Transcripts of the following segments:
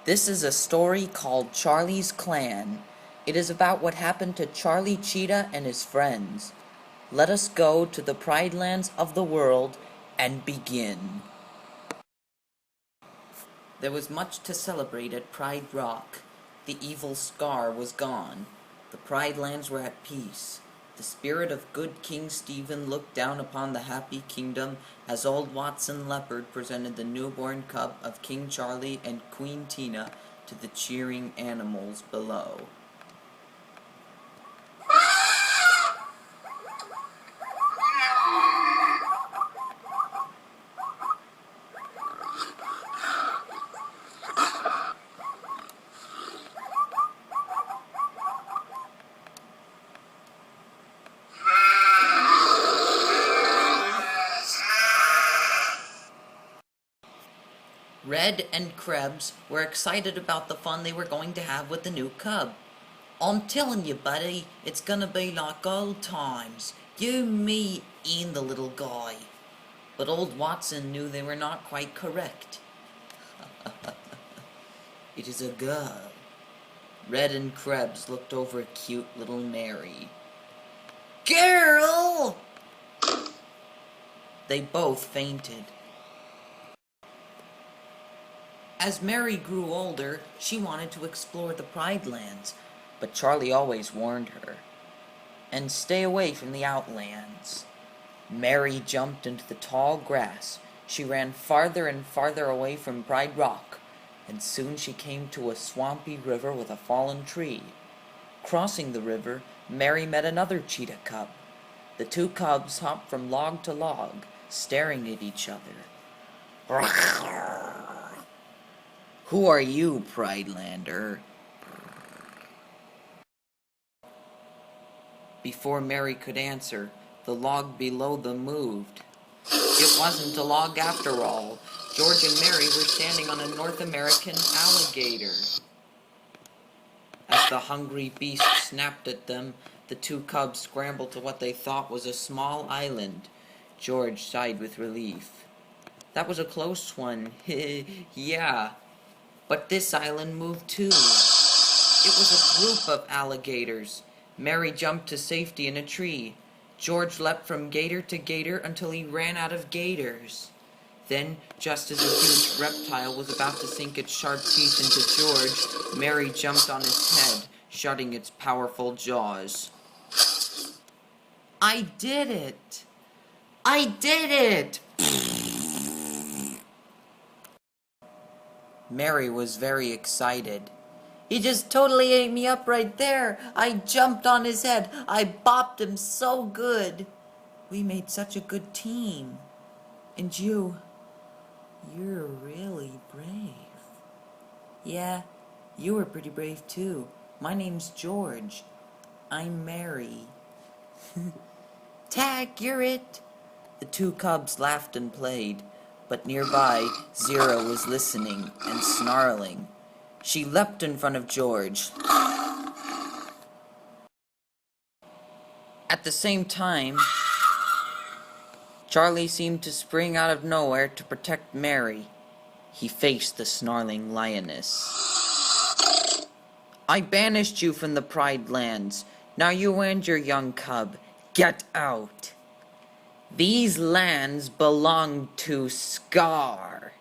This is a story called Charlie's Clan. It is about what happened to Charlie Cheetah and his friends. Let us go to the Pride Lands of the world and begin. There was much to celebrate at Pride Rock. The evil scar was gone. The Pride Lands were at peace. The spirit of good King Stephen looked down upon the happy kingdom as old Watson Leopard presented the newborn cub of King Charlie and Queen Tina to the cheering animals below. Red and Krebs were excited about the fun they were going to have with the new cub. "I'm telling you, buddy, it's gonna be like old times. You, me, and the little guy." But old Watson knew they were not quite correct. "It is a girl." Red and Krebs looked over at cute little Mary. "Girl!" They both fainted. As Mary grew older, she wanted to explore the Pride Lands, but Charlie always warned her, "And stay away from the outlands." Mary jumped into the tall grass. She ran farther and farther away from Pride Rock, and soon she came to a swampy river with a fallen tree. Crossing the river, Mary met another cheetah cub. The two cubs hopped from log to log, staring at each other. "Who are you, Pridelander?" Before Mary could answer, the log below them moved. It wasn't a log after all. George and Mary were standing on a North American alligator. As the hungry beast snapped at them, the two cubs scrambled to what they thought was a small island. George sighed with relief. "That was a close one." "Yeah. But this island moved too." It was a group of alligators. Mary jumped to safety in a tree. George leapt from gator to gator until he ran out of gators. Then, just as a huge reptile was about to sink its sharp teeth into George, Mary jumped on its head, shutting its powerful jaws. "I did it! I did it!" Mary was very excited. "He just totally ate me up right there. I jumped on his head. I bopped him so good. We made such a good team. And you're really brave." "Yeah, you were pretty brave too. My name's George. I'm Mary." "Tag, you're it." The two cubs laughed and played, but nearby, Zero was listening and snarling. She leapt in front of George. At the same time, Charlie seemed to spring out of nowhere to protect Mary. He faced the snarling lioness. "I banished you from the Pride Lands. Now you and your young cub, get out. These lands belong to Scar.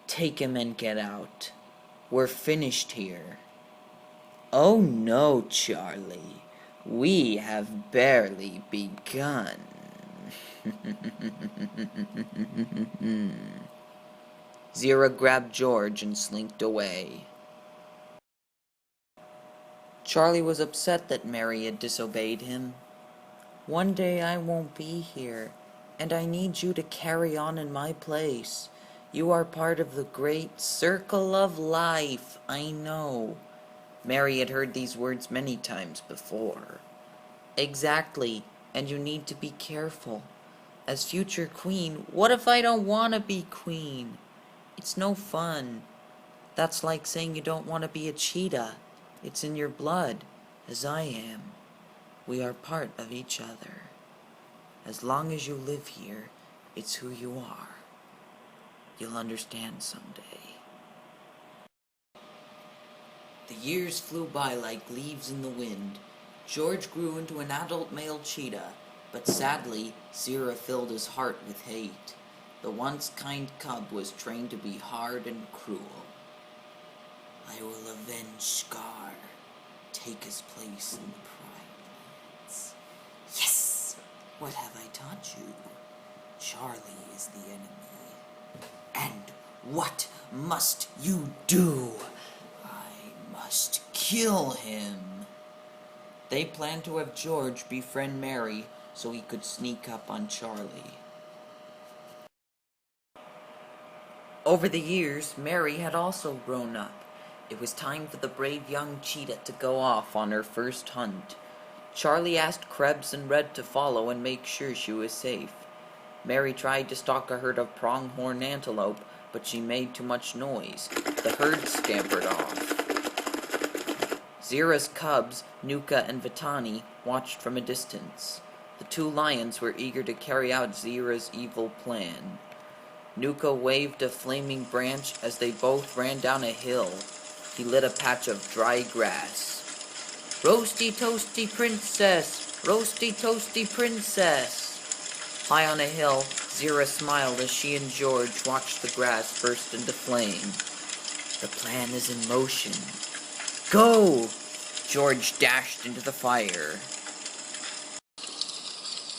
Take him and get out. We're finished here." "Oh no, Charlie. We have barely begun." Zero grabbed George and slinked away. Charlie was upset that Mary had disobeyed him. "One day I won't be here, and I need you to carry on in my place. You are part of the great circle of life, I know." Mary had heard these words many times before. "Exactly, and you need to be careful. As future queen, what if I don't want to be queen? It's no fun. That's like saying you don't want to be a cheetah. It's in your blood, as I am. We are part of each other. As long as you live here, it's who you are. You'll understand someday." The years flew by like leaves in the wind. George grew into an adult male cheetah, but sadly, Zira filled his heart with hate. The once kind cub was trained to be hard and cruel. I will avenge Scar, take his place in the Pride Lands. Yes! What have I taught you? Charlie is the enemy. And what must you do? I must kill him. They planned to have George befriend Mary so he could sneak up on Charlie. Over the years, Mary had also grown up. It was time for the brave young cheetah to go off on her first hunt. Charlie asked Krebs and Red to follow and make sure she was safe. Mary tried to stalk a herd of pronghorn antelope, but she made too much noise. The herd scampered off. Zira's cubs, Nuka and Vitani, watched from a distance. The two lions were eager to carry out Zira's evil plan. Nuka waved a flaming branch as they both ran down a hill. He lit a patch of dry grass. Roasty toasty princess! Roasty toasty princess! High on a hill, Zira smiled as she and George watched the grass burst into flame. The plan is in motion. Go! George dashed into the fire.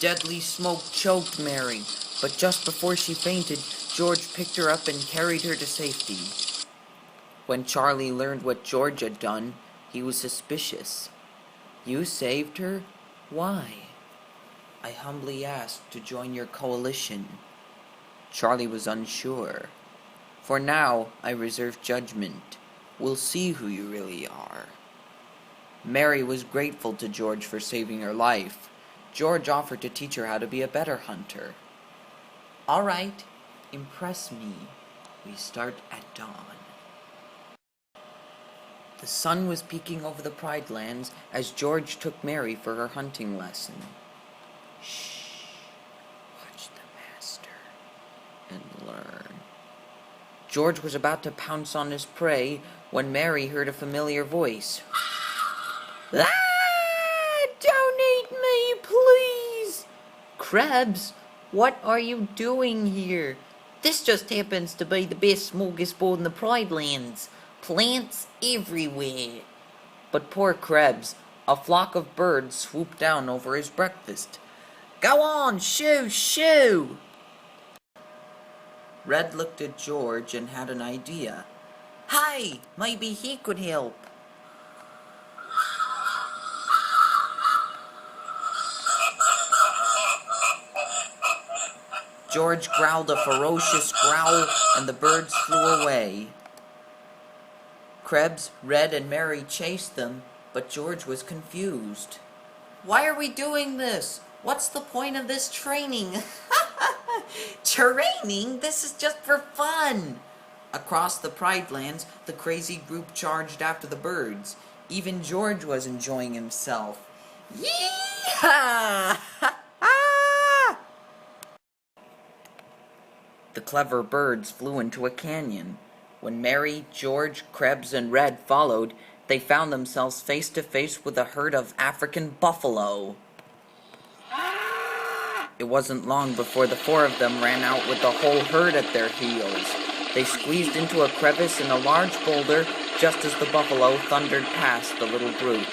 Deadly smoke choked Mary, but just before she fainted, George picked her up and carried her to safety. When Charlie learned what George had done, he was suspicious. You saved her? Why? I humbly asked to join your coalition. Charlie was unsure. For now, I reserve judgment. We'll see who you really are. Mary was grateful to George for saving her life. George offered to teach her how to be a better hunter. All right, impress me. We start at dawn. The sun was peeking over the Pride Lands as George took Mary for her hunting lesson. Shh. Watch the master and learn. George was about to pounce on his prey when Mary heard a familiar voice. Ah! Don't eat me, please! Krebs, what are you doing here? This just happens to be the best smorgasbord in the Pride Lands. Plants everywhere. But poor Krebs, a flock of birds swooped down over his breakfast. Go on, shoo, shoo! Red looked at George and had an idea. Hey, maybe he could help. George growled a ferocious growl, and the birds flew away. Krebs, Red, and Mary chased them, but George was confused. Why are we doing this? What's the point of this training? Training? This is just for fun! Across the Pride Lands, the crazy group charged after the birds. Even George was enjoying himself. Yee-haw! The clever birds flew into a canyon. When Mary, George, Krebs, and Red followed, they found themselves face to face with a herd of African buffalo. It wasn't long before the four of them ran out with the whole herd at their heels. They squeezed into a crevice in a large boulder just as the buffalo thundered past the little group.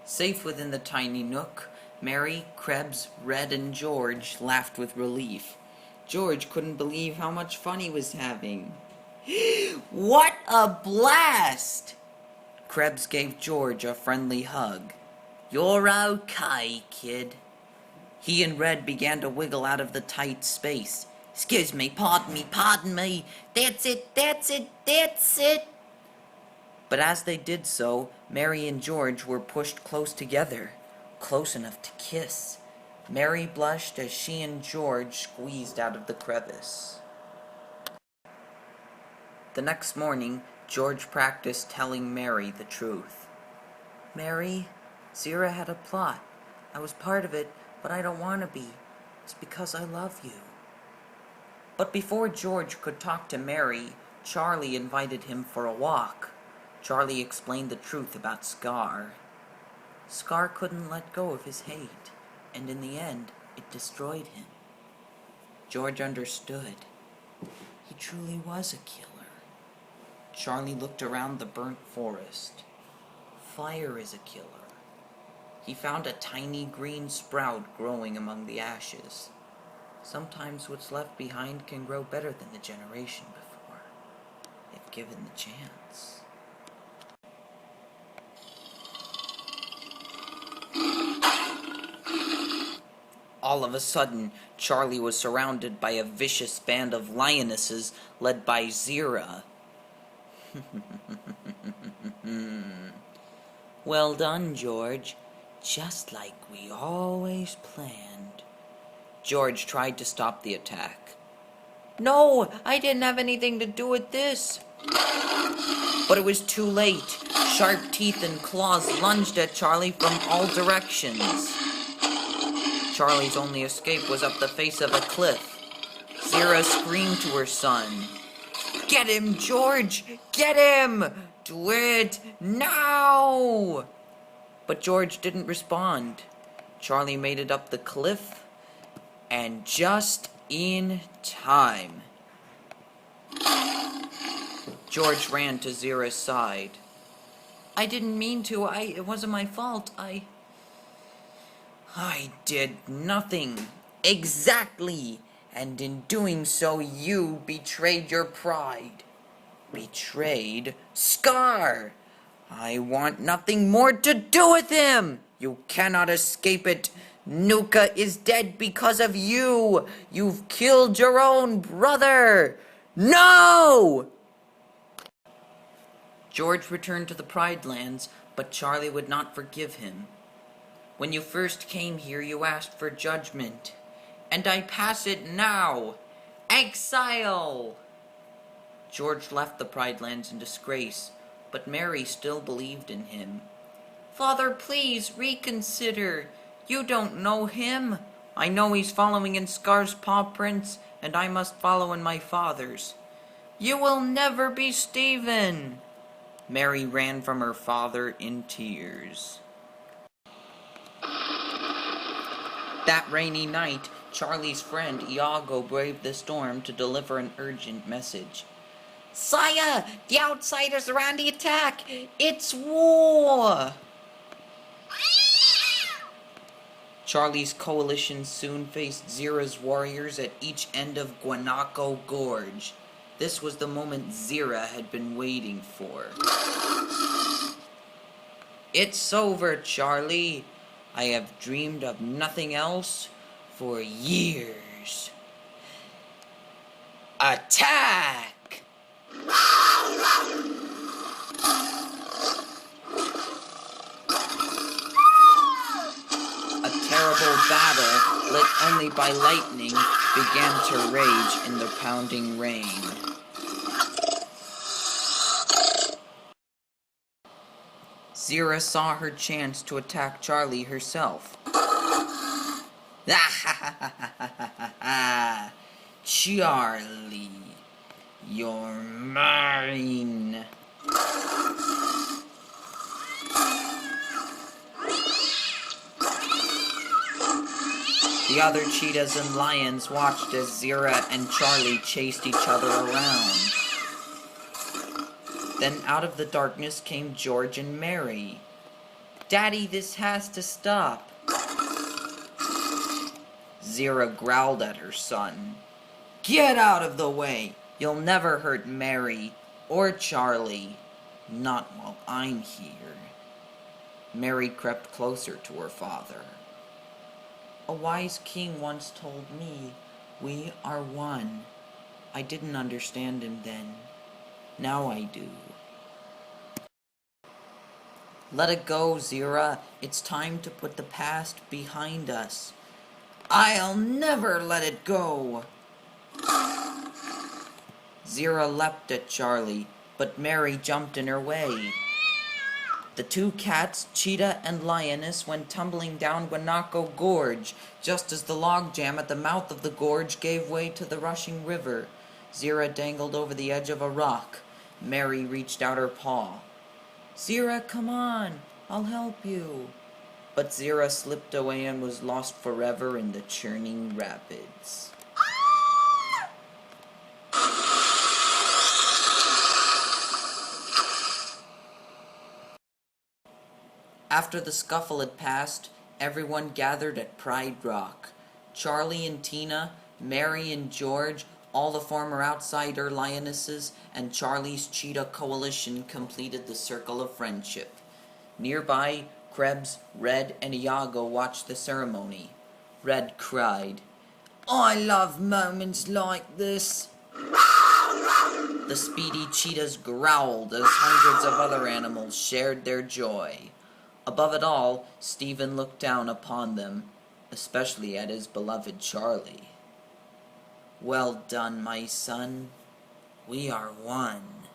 Safe within the tiny nook, Mary, Krebs, Red, and George laughed with relief. George couldn't believe how much fun he was having. What a blast! Krebs gave George a friendly hug. You're okay, kid. He and Red began to wiggle out of the tight space. Excuse me, pardon me. That's it. But as they did so, Mary and George were pushed close together, close enough to kiss. Mary blushed as she and George squeezed out of the crevice. The next morning, George practiced telling Mary the truth. Mary, Zira had a plot. I was part of it, but I don't want to be. It's because I love you. But before George could talk to Mary, Charlie invited him for a walk. Charlie explained the truth about Scar. Scar couldn't let go of his hate, and in the end, it destroyed him. George understood. He truly was a killer. Charlie looked around the burnt forest. Fire is a killer. He found a tiny green sprout growing among the ashes. Sometimes what's left behind can grow better than the generation before, if given the chance. All of a sudden, Charlie was surrounded by a vicious band of lionesses led by Zira. Well done, George. Just like we always planned. George tried to stop the attack. No, I didn't have anything to do with this. But it was too late. Sharp teeth and claws lunged at Charlie from all directions. Charlie's only escape was up the face of a cliff. Zira screamed to her son. Get him, George! Get him! Do it now! But George didn't respond. Charlie made it up the cliff, and just in time. George ran to Zira's side. I didn't mean to. It wasn't my fault. I did nothing. Exactly. And in doing so, you betrayed your pride. Betrayed Scar. I want nothing more to do with him. You cannot escape it. Nuka is dead because of you. You've killed your own brother. No! George returned to the Pride Lands, but Charlie would not forgive him. When you first came here, you asked for judgment, and I pass it now. Exile! George left the Pride Lands in disgrace, but Mary still believed in him. Father, please reconsider. You don't know him. I know he's following in Scar's paw prints, and I must follow in my father's. You will never be Stephen. Mary ran from her father in tears. That rainy night, Charlie's friend Iago braved the storm to deliver an urgent message. Sire, the outsiders are on the attack. It's war. Charlie's coalition soon faced Zira's warriors at each end of Guanaco Gorge. This was the moment Zira had been waiting for. It's over, Charlie. I have dreamed of nothing else for years. Attack! A terrible battle, lit only by lightning, began to rage in the pounding rain. Zira saw her chance to attack Charlie herself. Charlie, you're mine. The other cheetahs and lions watched as Zira and Charlie chased each other around. Then out of the darkness came George and Mary. Daddy, this has to stop. Zira growled at her son. Get out of the way! You'll never hurt Mary or Charlie. Not while I'm here. Mary crept closer to her father. A wise king once told me, we are one. I didn't understand him then. Now I do. Let it go, Zira. It's time to put the past behind us. I'll never let it go. Zira leapt at Charlie, but Mary jumped in her way. The two cats, Cheetah and Lioness, went tumbling down Guanaco Gorge, just as the logjam at the mouth of the gorge gave way to the rushing river. Zira dangled over the edge of a rock. Mary reached out her paw. "Zira, come on, I'll help you." But Zira slipped away and was lost forever in the churning rapids. After the scuffle had passed, everyone gathered at Pride Rock. Charlie and Tina, Mary and George, all the former outsider lionesses, and Charlie's cheetah coalition completed the circle of friendship. Nearby, Krebs, Red, and Iago watched the ceremony. Red cried, "I love moments like this." The speedy cheetahs growled as hundreds of other animals shared their joy. Above it all, Stephen looked down upon them, especially at his beloved Charlie. "Well done, my son. We are one."